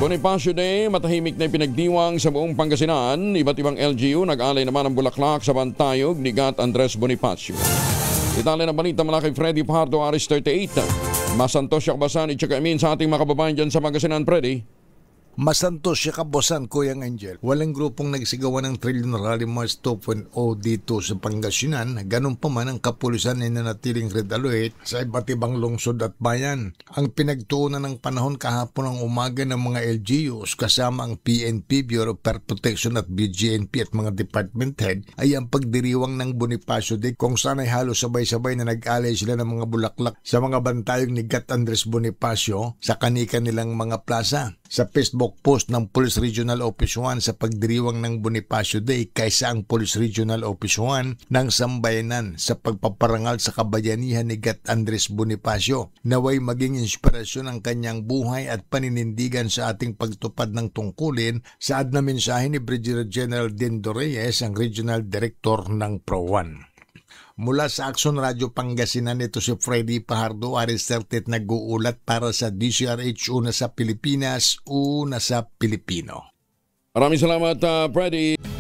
Bonifacio Day, matahimik na ipinagdiwang sa buong Pangasinan. Iba't ibang LGU nag-alay naman ng bulaklak sa bantayog ni Gat Andres Bonifacio. Itali na balita mula kay Freddy Pardo, Aris 38. Masantos siya kabasan, i-check sa ating mga kababayan dyan sa Pangasinan, Freddy. Masantos siya kabosan, Kuyang Angel. Walang grupong nagsigawan ng Trillion Rally March 2.0 dito sa Pangasinan. Ganun pa man ang kapulisan ay nanatiling red alert sa iba't ibang lungsod at bayan. Ang pinagtuunan ng panahon kahapon ng umaga ng mga LGUs kasama ang PNP, Bureau of Fire Protection at BGNP at mga department head ay ang pagdiriwang ng Bonifacio Day kung saan ay halos sabay-sabay na nag-alay sila ng mga bulaklak sa mga bantayog ni Gat Andres Bonifacio sa kanika nilang mga plaza. Sa Facebook post ng Police Regional Office 1 sa pagdiriwang ng Bonifacio Day kaysa ang Police Regional Office 1 ng Sambayanan sa pagpaparangal sa kabayanihan ni Gat Andres Bonifacio. Naway maging inspirasyon ang kanyang buhay at paninindigan sa ating pagtupad ng tungkulin, saad na mensahe ni Brigadier General Dindo Reyes, ang Regional Director ng Pro1. Mula sa Action Radio Pangasinan, ito si Freddy Pahardo, Aris 38, nag-uulat para sa DCRH, una sa Pilipinas, una sa Pilipino. Maraming salamat, Freddy.